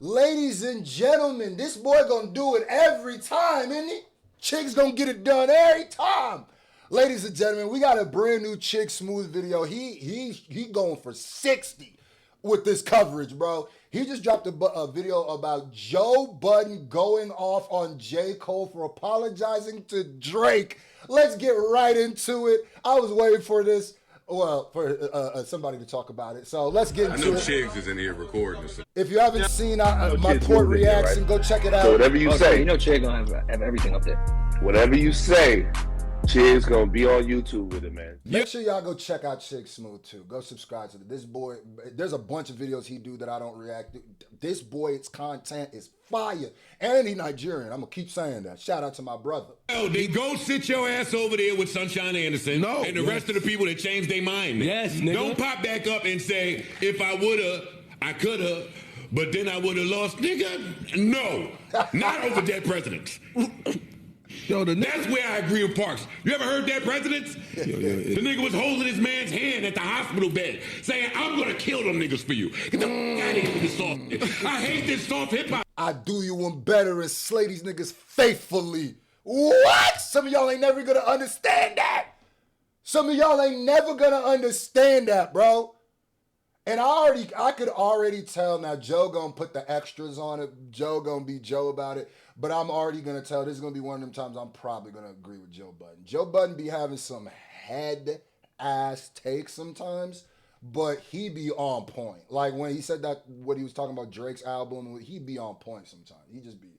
Ladies and gentlemen, this boy gonna do it every time, isn't he? Chick's gonna get it done every time. Ladies and gentlemen, we got a brand new Chick Smooth video. He going for 60 with this coverage, bro. He just dropped a video about Joe Budden going off on J. Cole for apologizing to Drake. Let's get right into it. I was waiting for this. Well, for somebody to talk about it. So let's get into it. I know Chiggs is in here recording this. If you haven't seen my port reaction, go check it out. So whatever you say. You know Chig gonna have everything up there. Whatever you say, Chig's gonna be on YouTube with it, man. Make sure y'all go check out Chick Smooth too. Go subscribe to this boy. There's a bunch of videos he do that I don't react to. This boy's content is fire. And he Nigerian. I'm gonna keep saying that. Shout out to my brother. Oh, then go sit your ass over there with Sunshine Anderson and the rest of the people that changed their mind. Yes, nigga. Don't pop back up and say, if I woulda, I coulda, but then I woulda lost. Nigga, no. Not over dead presidents. Yo, That's where I agree with Parks. You ever heard that, presidents? The nigga was holding his man's hand at the hospital bed, saying, I'm gonna kill them niggas for you. Get the fuck out of here with this soft. I hate this soft hip hop. I do you one better and slay these niggas faithfully. What? Some of y'all ain't never gonna understand that. Some of y'all ain't never gonna understand that, bro. And I could already tell now Joe gonna put the extras on it. Joe gonna be Joe about it. But I'm already gonna tell this is gonna be one of them times I'm probably gonna agree with Joe Budden. Joe Budden be having some head ass takes sometimes, but he be on point. Like when he said that what he was talking about Drake's album, he be on point sometimes. He just be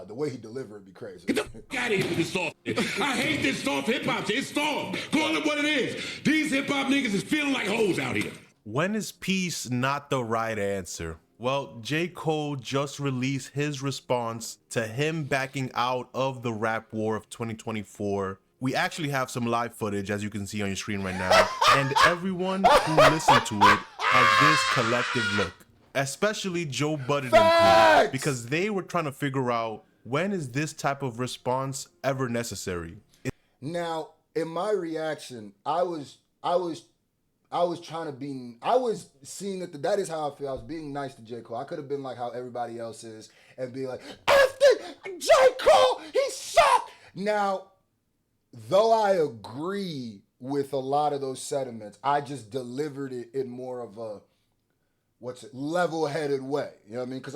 the way he delivered it be crazy. Get the fuck out of here with this soft shit. I hate this soft hip hop shit. It's soft. Call it what it is. These hip hop niggas is feeling like hoes out here. When is peace not the right answer? Well, J. Cole just released his response to him backing out of the rap war of 2024. We actually have some live footage, as you can see on your screen right now, and everyone who listened to it has this collective look, especially Joe Budden included, because they were trying to figure out when is this type of response ever necessary. Now, in my reaction, I was seeing that is how I feel. I was being nice to J. Cole. I could have been like how everybody else is and be like, after J. Cole, he sucked. Now, though I agree with a lot of those sentiments, I just delivered it in more of a, level-headed way. You know what I mean? Because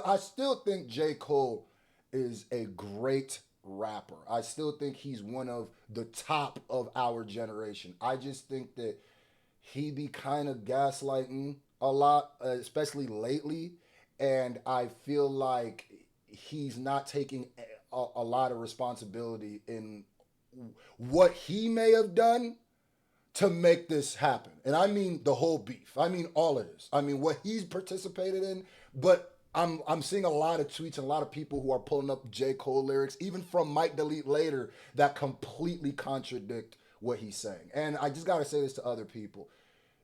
I still think J. Cole is a great rapper. I still think he's one of the top of our generation. I just think that he be kind of gaslighting a lot, especially lately. And I feel like he's not taking a lot of responsibility in what he may have done to make this happen. And I mean the whole beef. I mean all of this. I mean what he's participated in. But I'm seeing a lot of tweets and a lot of people who are pulling up J. Cole lyrics, even from Mike Delete Later, that completely contradict what he's saying. And I just got to say this to other people.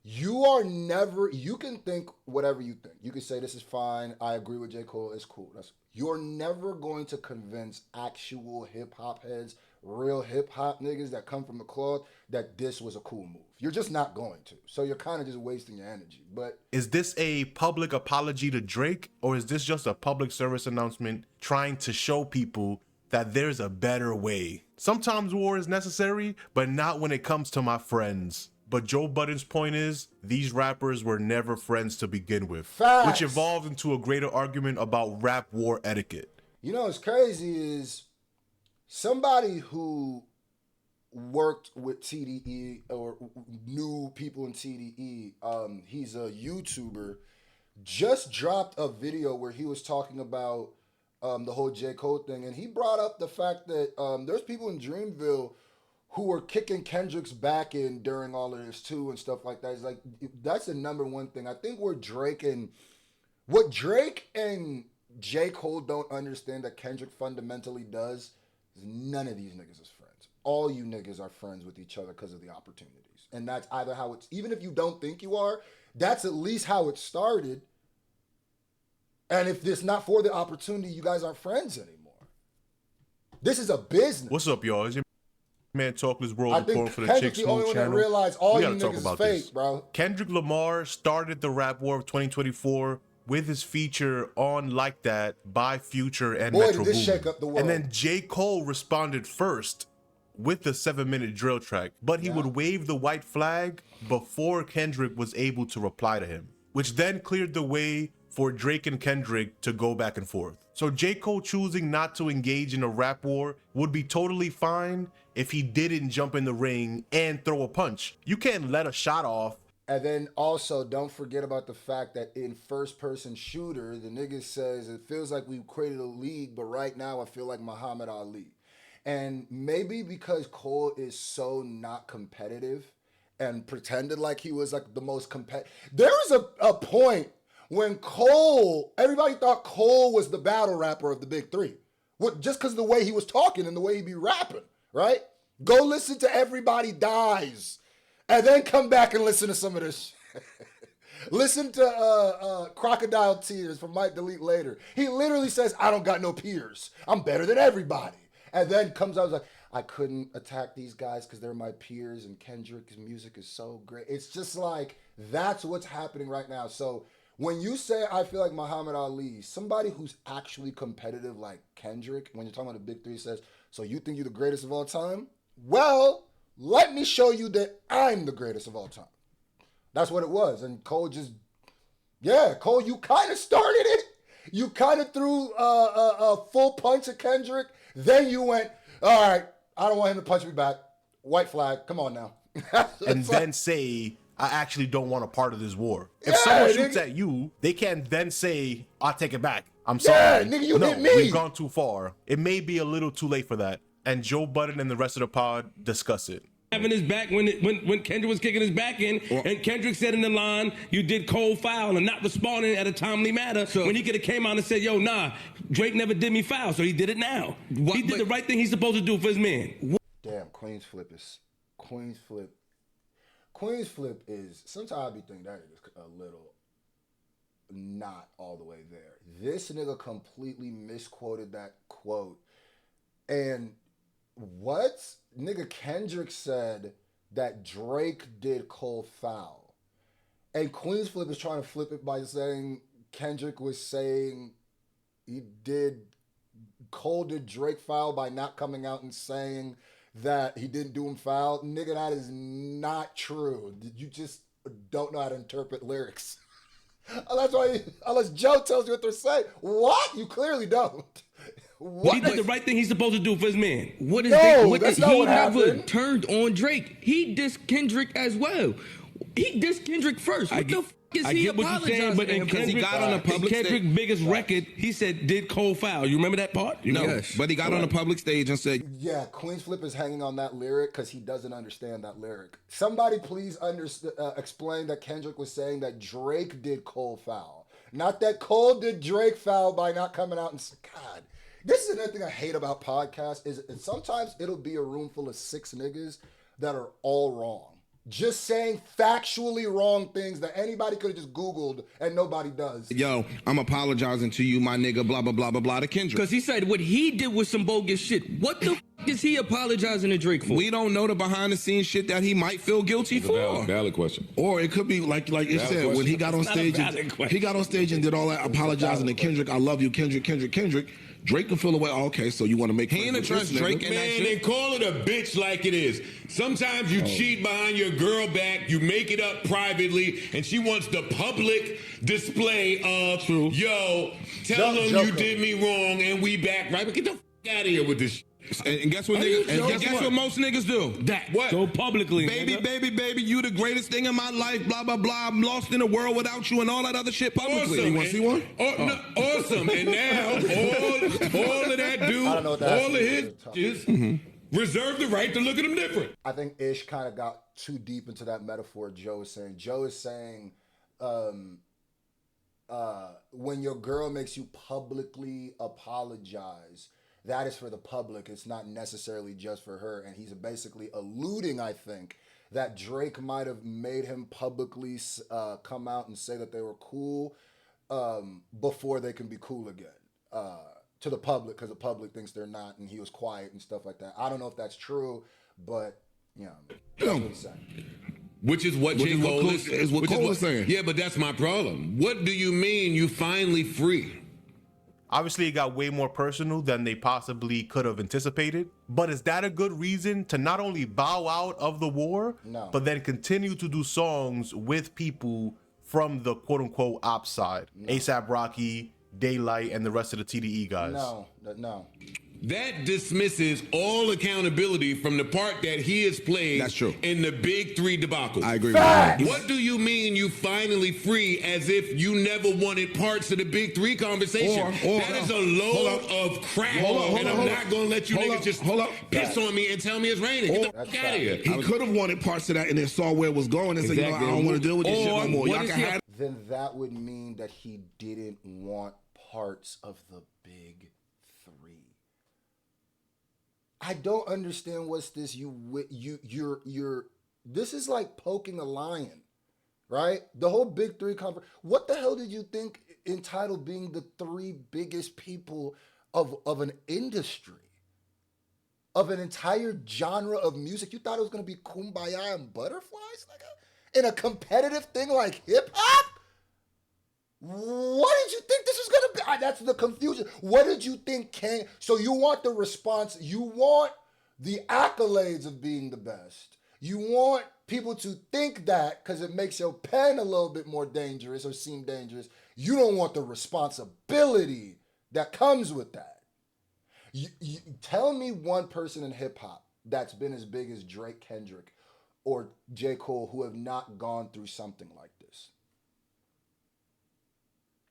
You can think whatever you think. You can say this is fine. I agree with J. Cole. It's cool. You're never going to convince actual hip hop heads, real hip hop niggas that come from the cloth, that this was a cool move. You're just not going to. So you're kind of just wasting your energy. But is this a public apology to Drake, or is this just a public service announcement trying to show people that there's a better way? Sometimes war is necessary, but not when it comes to my friends. But Joe Budden's point is, these rappers were never friends to begin with. Facts. Which evolved into a greater argument about rap war etiquette. You know what's crazy is somebody who worked with TDE or knew people in TDE, he's a YouTuber, just dropped a video where he was talking about the whole J. Cole thing. And he brought up the fact that there's people in Dreamville who were kicking Kendrick's back in during all of this too and stuff like that. It's like, that's the number one thing. I think what Drake and J. Cole don't understand that Kendrick fundamentally does is none of these niggas is friends. All you niggas are friends with each other because of the opportunities. And that's either how it's, even if you don't think you are, that's at least how it started. And if it's not for the opportunity, you guys aren't friends anymore. This is a business. What's up, y'all? It's your man Talkless World I think reporting for the Kendrick's Chick the only Smooth one that channel. realized all We you gotta talk niggas about fake, this. bro. Kendrick Lamar started the rap war of 2024 with his feature on Like That by Future and Boy, Metro did this Boomin. shake up the world. And then J. Cole responded first with the 7-minute drill track, but he would wave the white flag before Kendrick was able to reply to him, which then cleared the way for Drake and Kendrick to go back and forth. So J. Cole choosing not to engage in a rap war would be totally fine if he didn't jump in the ring and throw a punch. You can't let a shot off. And then also, don't forget about the fact that in first-person shooter, the nigga says, it feels like we've created a league, but right now I feel like Muhammad Ali. And maybe because Cole is so not competitive and pretended like he was like the most competitive. There was a point when Cole, everybody thought Cole was the battle rapper of the big three. Just because of the way he was talking and the way he be rapping, right? Go listen to Everybody Dies and then come back and listen to some of this shit. Listen to Crocodile Tears from Might Delete Later. He literally says, I don't got no peers. I'm better than everybody. And then comes out like, I couldn't attack these guys because they're my peers and Kendrick's music is so great. It's just like, that's what's happening right now. So when you say, I feel like Muhammad Ali, somebody who's actually competitive like Kendrick, when you're talking about the big three, says, so you think you're the greatest of all time? Well, let me show you that I'm the greatest of all time. That's what it was. And Cole just, Cole, you kind of started it. You kind of threw a full punch at Kendrick. Then you went, all right, I don't want him to punch me back. White flag, come on now. And then say, I actually don't want a part of this war. If someone shoots at you, they can't then say, I'll take it back. I'm sorry. Nigga, you hit me. We've gone too far. It may be a little too late for that. And Joe Budden and the rest of the pod discuss it. Having his back when Kendrick was kicking his back in, and Kendrick said in the line, you did cold foul and not responding at a timely manner, when he could have came out and said, yo, nah, Drake never did me foul, so he did it now. He did the right thing he's supposed to do for his man. Damn, Queen's Flip is, sometimes I be thinking that is a little not all the way there. This nigga completely misquoted that quote. And what? Nigga, Kendrick said that Drake did Cole foul. And Queen's Flip is trying to flip it by saying Kendrick was saying Cole did Drake foul by not coming out and saying that he didn't do him foul. Nigga, that is not true. You just don't know how to interpret lyrics. That's why, unless Joe tells you what they're saying. What? You clearly don't. What? He did the right thing he's supposed to do for his man. What is no, that? That's not what never happened. Turned on Drake. He dissed Kendrick as well. He dissed Kendrick first. What the f is he apologizing but in because Kendrick, he got on a public Kendrick's biggest record, he said, did Cole foul. You remember that part? No, Yes. but he got on a public stage and said, Yeah, Queen's Flip is hanging on that lyric because he doesn't understand that lyric. Somebody please explain that Kendrick was saying that Drake did Cole foul. Not that Cole did Drake foul by not coming out and God. This is another thing I hate about podcasts is sometimes it'll be a room full of 6 niggas that are all wrong. Just saying factually wrong things that anybody could have just Googled and nobody does. yo, I'm apologizing to you, my nigga, blah, blah, blah, blah, blah, to Kendrick. Because he said what he did was some bogus shit. What the f is he apologizing to Drake for? We don't know the behind the scenes shit that he might feel guilty for. Valid question. Or it could be like it said, when he got on stage, and did all that apologizing to Kendrick, I love you, Kendrick. Drake can feel away. Oh, okay, so you want to make He ain't addressed Drake in that Man, shit. they call it a bitch like it is. Sometimes you cheat behind your girl back, you make it up privately, and she wants the public display of, yo, tell them you did me wrong and we back, right? But get the f*** out of here with this shit. And guess what, niggas? And guess what most niggas do? That. What? Go publicly, baby, nigga. baby, you the greatest thing in my life, blah, blah, blah. I'm lost in the world without you and all that other shit publicly. Awesome. You want to see one? No, awesome. And now all of that dude, I don't know what that all of his is reserve the right to look at him different. I think Ish kind of got too deep into that metaphor Joe is saying. Joe is saying when your girl makes you publicly apologize, that is for the public. It's not necessarily just for her. And he's basically alluding, I think, that Drake might have made him publicly come out and say that they were cool before they can be cool again to the public, because the public thinks they're not, and he was quiet and stuff like that. I don't know if that's true, but, you know, that's what he's saying. Which is what J. Cole is what Cole is saying. Yeah, but that's my problem. What do you mean you finally free? Obviously, it got way more personal than they possibly could have anticipated. But is that a good reason to not only bow out of the war, but then continue to do songs with people from the quote-unquote op side? A$AP Rocky, Daylight, and the rest of the TDE guys. No. That dismisses all accountability from the part that he has played That's true. in the Big Three debacle. I agree with that. What do you mean you finally free as if you never wanted parts of the Big Three conversation? That is a load of crap, and I'm not going to let you niggas just piss on me and tell me it's raining. Get the fuck out of here. He could have wanted parts of that and then saw where it was going and said, you know, I don't want to deal with this shit no more. Y'all can have. Then that would mean that he didn't want parts of the Big Three. I don't understand what's this. You're. This is like poking a lion, right? The whole Big Three conference. What the hell did you think entitled being the three biggest people of an industry, of an entire genre of music? You thought it was gonna be Kumbaya and Butterflies, in a competitive thing like hip hop? What did you think this was gonna be? That's the confusion. What did you think came? So you want the response, you want the accolades of being the best. You want people to think that because it makes your pen a little bit more dangerous or seem dangerous. You don't want the responsibility that comes with that. You tell me one person in hip hop that's been as big as Drake, Kendrick, or J. Cole who have not gone through something like this.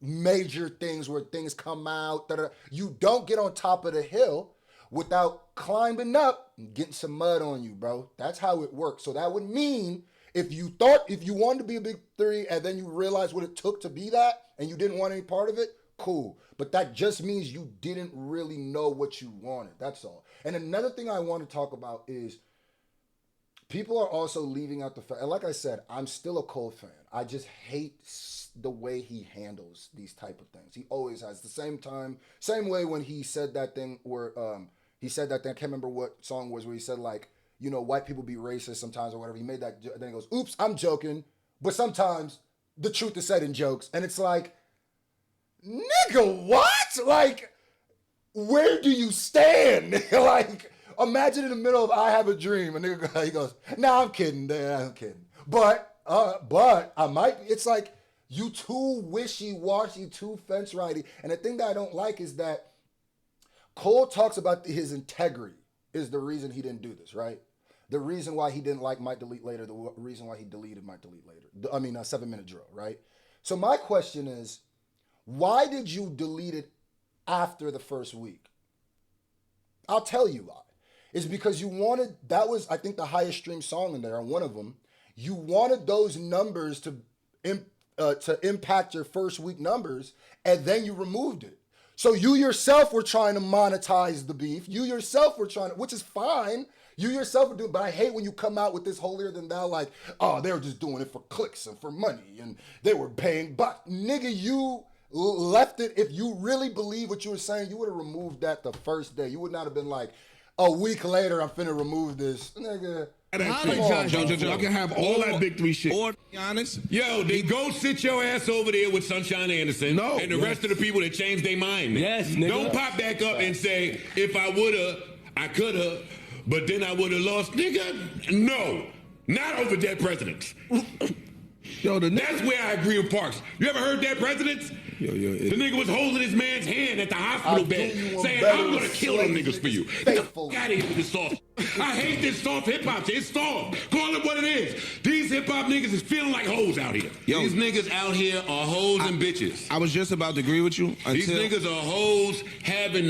Major things where things come out that you don't get on top of the hill without climbing up and getting some mud on you, bro. That's how it works. So that would mean if you wanted to be a Big Three and then you realized what it took to be that and you didn't want any part of it, cool. But that just means you didn't really know what you wanted. That's all. And another thing I want to talk about is people are also leaving out the fact, and like I said, I'm still a Cole fan. I just hate the way he handles these type of things. He always has. Same way when he said that thing where, I can't remember what song it was, where he said like, you know, white people be racist sometimes or whatever. He made that, then he goes, oops, I'm joking. But sometimes the truth is said in jokes. And it's like, nigga, what? Like, where do you stand? Like, imagine in the middle of I Have a Dream, and nigga, he goes, nah, I'm kidding. I'm kidding. But I might, it's like, you too wishy-washy, too fence-righty. And the thing that I don't like is that Cole talks about his integrity is the reason he didn't do this, right? The reason why he didn't like Might Delete Later, the reason why he deleted Might Delete Later. 7 Minute Drill, right? So my question is, why did you delete it after the first week? I'll tell you why. It's because you wanted, that was, I think, the highest stream song in there, on one of them. You wanted those numbers to impact your first week numbers, and then you removed it. So you yourself were trying to monetize the beef. You yourself were trying to, which is fine. You yourself were doing, but I hate when you come out with this holier than thou, like, oh, they were just doing it for clicks and for money, and they were paying, but nigga, you left it. If you really believe what you were saying, you would have removed that the first day. You would not have been like, a week later, I'm finna remove this, nigga. Y'all can have all that Big Three shit. Or, to be honest, yo, then go sit your ass over there with Sunshine Anderson and the rest of the people that changed their mind. Yes, nigga. Don't pop back up and say, if I woulda, I coulda, but then I woulda lost. Nigga, no. Not over dead presidents. That's where I agree with Parks. You ever heard dead presidents? The nigga was holding his man's hand at the hospital bed saying, I'm gonna kill them niggas for you. Get the fuck out of here with this soft. I hate this soft hip hop shit. It's soft. Call it what it is. These hip hop niggas is feeling like hoes out here. These niggas out here are hoes and bitches. I was just about to agree with you. These niggas are hoes having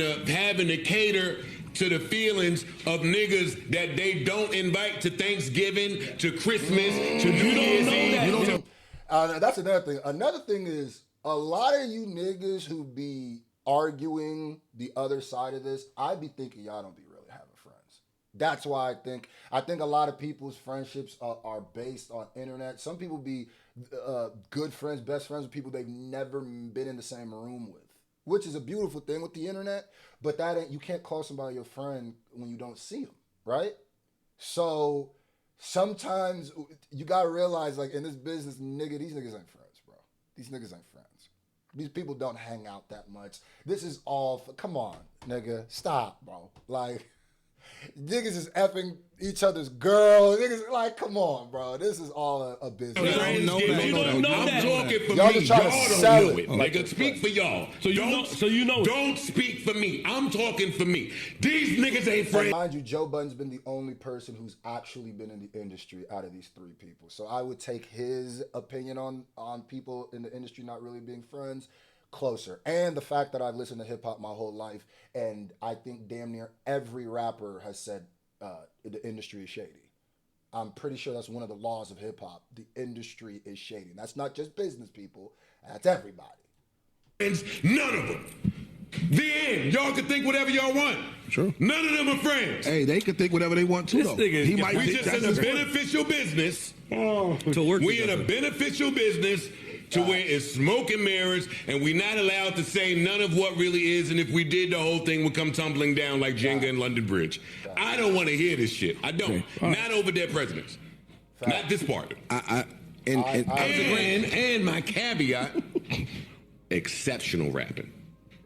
to cater to the feelings of niggas that they don't invite to Thanksgiving, to Christmas, to New Year's Eve. That's another thing. Another thing is, a lot of you niggas who be arguing the other side of this, I be thinking y'all don't be really having friends. That's why I think a lot of people's friendships are based on internet. Some people be good friends, best friends with people they've never been in the same room with, which is a beautiful thing with the internet, but that ain't, you can't call somebody your friend when you don't see them, right? So sometimes you gotta realize, like, in this business, nigga, these niggas ain't friends, bro. These niggas ain't friends. These people don't hang out that much. This is all, come on, nigga, stop, bro. Like, niggas is effing each other's girls. Niggas, like, come on, bro. This is all a business. I'm talking for y'all me. just trying to Y'all sell don't know it. it. Nigga, speak for y'all. So you know. Don't speak for me. I'm talking for me. These niggas ain't friends. Mind you, Joe Budden's been the only person who's actually been in the industry out of these three people. So I would take his opinion on people in the industry not really being friends closer. And the fact that I've listened to hip hop my whole life, and I think damn near every rapper has said the industry is shady. I'm pretty sure that's one of the laws of hip hop. The industry is shady. And that's not just business people, that's everybody. None of them. The end. Y'all can think whatever y'all want. Sure. None of them are friends. Hey, they can think whatever they want too, though. He might We think just in that's a his friend. beneficial business. To work We in together. a beneficial business to where it's smoke and mirrors, and we're not allowed to say none of what really is, and if we did, the whole thing would come tumbling down like Jenga and London Bridge. I don't want to hear this shit. I don't. Not over dead presidents. Not this part. And my caveat, exceptional rapping.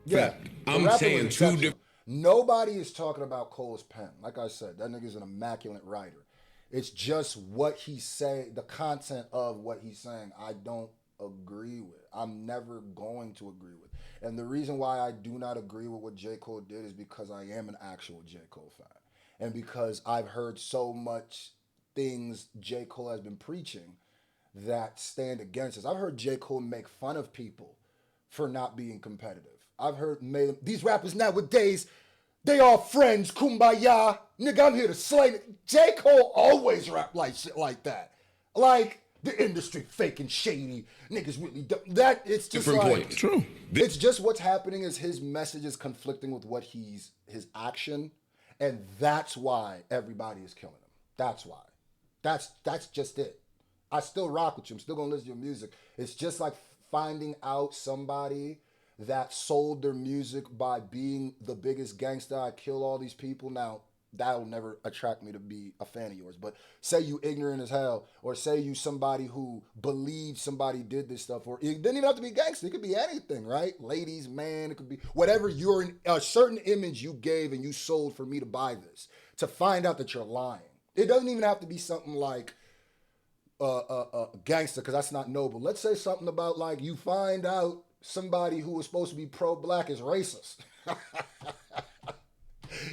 Yeah. I'm the rapper saying was two exceptional. different. Nobody is talking about Cole's pen. Like I said, that nigga's an immaculate writer. It's just what he say, the content of what he's saying, I don't agree with. I'm never going to agree with. And the reason why I do not agree with what J. Cole did is because I am an actual J. Cole fan. And because I've heard so much things J. Cole has been preaching that stand against us. I've heard J. Cole make fun of people for not being competitive. I've heard these rappers nowadays, they all friends, kumbaya. Nigga, I'm here to slay. J. Cole always rap like shit like that. Like, the industry fake and shady. Niggas really don't. That, it's just Different like. point. True. It's just what's happening is his message is conflicting with what his action. And that's why everybody is killing him. That's why. That's just it. I still rock with you. I'm still going to listen to your music. It's just like finding out somebody that sold their music by being the biggest gangster. I kill all these people. Now, that'll never attract me to be a fan of yours. But say you ignorant as hell, or say you somebody who believes somebody did this stuff, or it doesn't even have to be gangster. It could be anything, right? Ladies, man, it could be whatever a certain image you gave and you sold for me to buy this, to find out that you're lying. It doesn't even have to be something like gangster, because that's not noble. Let's say something about, like, you find out somebody who was supposed to be pro-black is racist.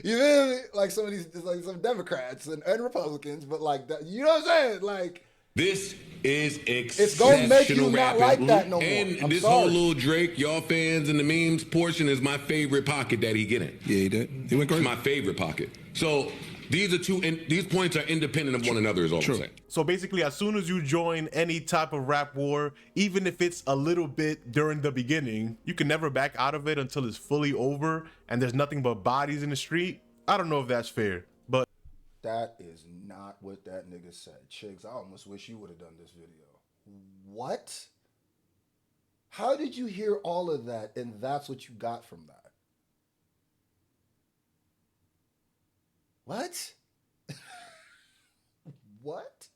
You feel me? Like some of these, like some Democrats and Republicans, but like that, you know what I'm saying? Like, this is exceptional. It's gonna make you not rapping. like that no more. And I'm this sorry. whole little Drake, y'all fans and the memes portion is my favorite pocket that he get in. Yeah, he did. He went It's crazy. my favorite pocket. So these are these points are independent of one another, is all I'm saying. So basically, as soon as you join any type of rap war, even if it's a little bit during the beginning, you can never back out of it until it's fully over and there's nothing but bodies in the street. I don't know if that's fair, but that is not what that nigga said. Chiggs, I almost wish you would have done this video. What? How did you hear all of that and that's what you got from that? What? What?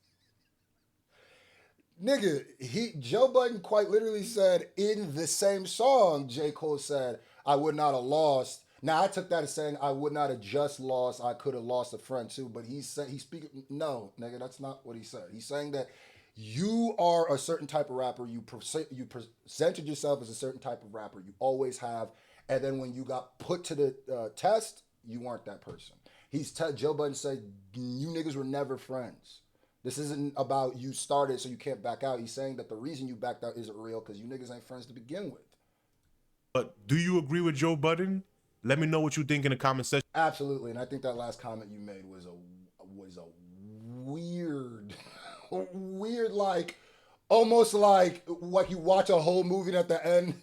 Nigga, Joe Budden quite literally said in the same song, J. Cole said, I would not have lost. Now, I took that as saying I would not have just lost, I could have lost a friend too, but he's speaking, no, nigga, that's not what he said. He's saying that you are a certain type of rapper, you presented yourself as a certain type of rapper, you always have, and then when you got put to the test, you weren't that person. Joe Budden said, you niggas were never friends. This isn't about you started so you can't back out. He's saying that the reason you backed out isn't real because you niggas ain't friends to begin with. But do you agree with Joe Budden? Let me know what you think in the comment section. Absolutely, and I think that last comment you made was a weird, weird, like almost like you watch a whole movie and at the end,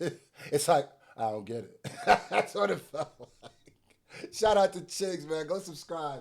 it's like I don't get it. That's what it felt like. Shout out to Chiggs, man. Go subscribe.